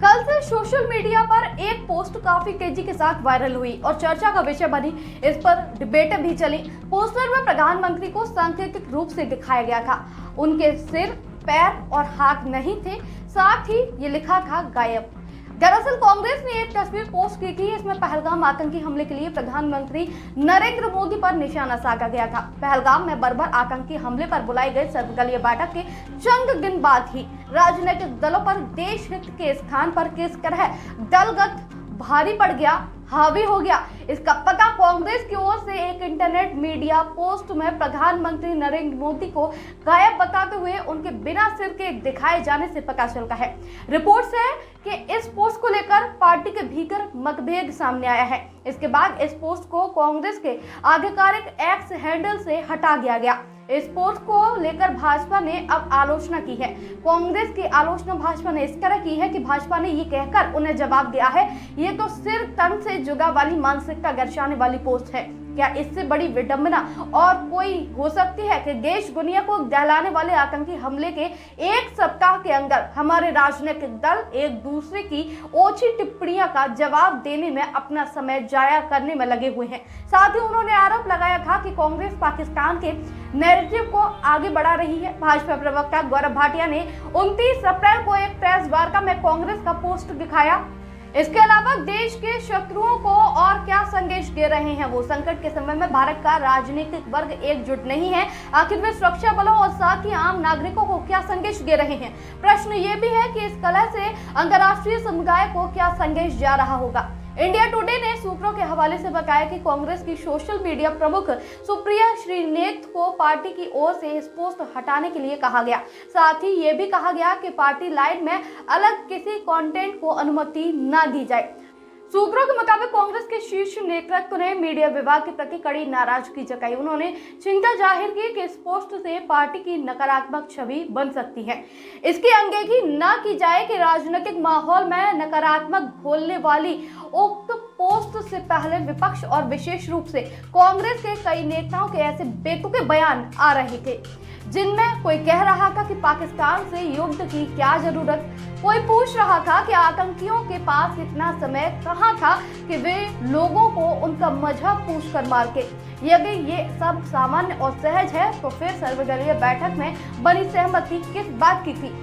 कल से social media पर एक पोस्ट काफी तेजी के साथ वायरल हुई और चर्चा का विषय बनी। इस पर डिबेटें भी चली। पोस्टर में प्रधानमंत्री को सांकेतिक रूप से दिखाया गया था। उनके सिर, पैर और हाथ नहीं थे, साथ ही ये लिखा था गायब। दरअसल कांग्रेस ने एक तस्वीर पोस्ट की थी। इसमें पहलगाम आतंकी हमले के लिए प्रधानमंत्री नरेंद्र मोदी पर निशाना साधा गया था। पहलगाम में बर्बर आतंकी हमले पर बुलाई गई सर्वदलीय बैठक के चंद दिन बाद ही राजनीतिक दलों पर देश हित के स्थान पर किस तरह दलगत भारी पड़ गया, हावी हो गया, इसका पता कांग्रेस की ओर से एक इंटरनेट मीडिया पोस्ट में प्रधानमंत्री नरेंद्र मोदी को गायब बताते हुए उनके बिना सिर के दिखाए जाने से पता चलता है। रिपोर्ट्स है कि इस पोस्ट को लेकर पार्टी के भीतर मतभेद सामने आया है। इसके बाद इस पोस्ट को कांग्रेस के आधिकारिक एक्स हैंडल से हटा दिया गया। इस पोस्ट को लेकर भाजपा ने अब आलोचना की है। कांग्रेस की आलोचना भाजपा ने इस तरह की है कि भाजपा ने ये कहकर उन्हें जवाब दिया है, ये तो सिर तन से जुड़ा वाली मानसिकता दर्शाने वाली पोस्ट है। क्या इससे बड़ी विडंबना और कोई हो सकती है कि देश दुनिया को दहलाने वाले आतंकी हमले के एक सप्ताह के अंदर हमारे राजनीतिक दल एक दूसरे की ओछी टिप्पणियां का जवाब देने में अपना समय जाया करने में लगे हुए हैं। साथ ही उन्होंने आरोप लगाया था कि कांग्रेस पाकिस्तान के नैरेटिव को आगे बढ़ा रही है। भाजपा प्रवक्ता गौरव भाटिया ने 29 अप्रैल को एक प्रेस वार्ता में कांग्रेस का पोस्ट दिखाया। इसके अलावा देश के शत्रुओं को और क्या संदेश दे रहे हैं वो? संकट के समय में भारत का राजनीतिक वर्ग एकजुट नहीं है। आखिर वे सुरक्षा बलों और साथ ही आम नागरिकों को क्या संदेश दे रहे हैं? प्रश्न ये भी है कि इस कलह से अंतर्राष्ट्रीय समुदाय को क्या संदेश जा रहा होगा? इंडिया टुडे ने सूत्रों के हवाले से बताया कि कांग्रेस की सोशल मीडिया प्रमुख सुप्रिया श्रीनेत को पार्टी की ओर से इस पोस्ट हटाने के लिए कहा गया। साथ ही ये भी कहा गया कि पार्टी लाइन में अलग किसी कंटेंट को अनुमति न दी जाए। सूत्रों के मुताबिक कांग्रेस के शीर्ष नेतृत्व ने मीडिया विभाग के प्रति कड़ी नाराजगी जताई। उन्होंने चिंता जाहिर की कि इस पोस्ट से पार्टी की नकारात्मक छवि बन सकती है। इसकी अनदेखी न की जाए कि राजनीतिक माहौल में नकारात्मक बोलने वाली उक्त पोस्ट से पहले विपक्ष और विशेष रूप से कांग्रेस के कई नेताओं के ऐसे बेतुके बयान आ रहे थे जिनमें कोई कह रहा था कि पाकिस्तान से युद्ध की क्या जरूरत, कोई पूछ रहा था कि आतंकियों के पास इतना समय कहाँ था कि वे लोगों को उनका मजहब पूछकर मार के। यदि ये सब सामान्य और सहज है तो फिर सर्वदलीय बैठक में बनी सहमति किस बात की थी?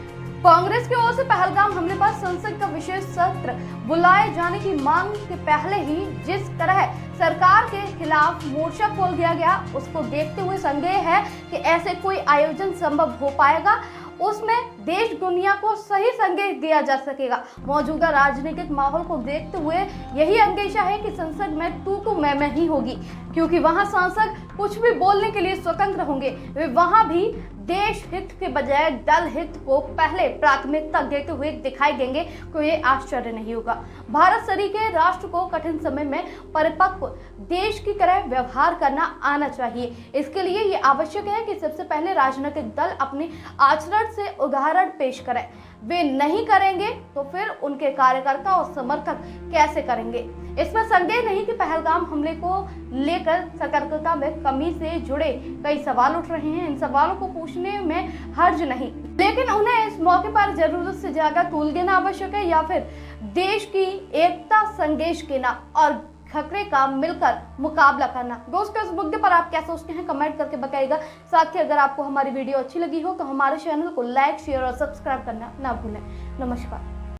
कांग्रेस की ओर से पहलगाम हमले पर संसद का विशेष सत्र बुलाए जाने की मांग के पहले ही जिस तरह सरकार के खिलाफ मोर्चा खोल दिया गया, उसको देखते हुए संदेह है कि ऐसे कोई आयोजन संभव हो पाएगा, उसमें देश दुनिया को सही संदेश दिया जा सकेगा। मौजूदा राजनीतिक माहौल को देखते हुए यही अंदेशा है कि संसद में तू मैं ही होगी, क्योंकि वहां सांसद कुछ भी बोलने के लिए स्वतंत्र होंगे। वे वहां भी देश हित के बजाय दल हित को पहले प्राथमिकता देते हुए दिखाई देंगे। कोई आश्चर्य नहीं होगा। भारत सरीखे राष्ट्र को कठिन समय में परिपक्व देश की तरह व्यवहार करना आना चाहिए। इसके लिए ये आवश्यक है कि सबसे पहले राजनीतिक दल अपने आचरण से उदाहरण पेश करें। वे नहीं करेंगे तो फिर उनके कार्यकर्ता और समर्थक कैसे करेंगे? इसमें संदेह नहीं कि पहलगाम हमले को लेकर सतर्कता में कमी से जुड़े कई सवाल उठ रहे हैं। इन सवालों को पूछने में हर्ज नहीं, लेकिन उन्हें इस मौके पर जरूरत से ज्यादा तूल देना आवश्यक है या फिर देश की एकता संदेश देना और खतरे का मिलकर मुकाबला करना। दोस्तों, इस मुद्दे पर आप क्या सोचते हैं कमेंट करके बताइएगा। साथ ही अगर आपको हमारी वीडियो अच्छी लगी हो तो हमारे चैनल को लाइक, शेयर और सब्सक्राइब करना ना भूलें। नमस्कार।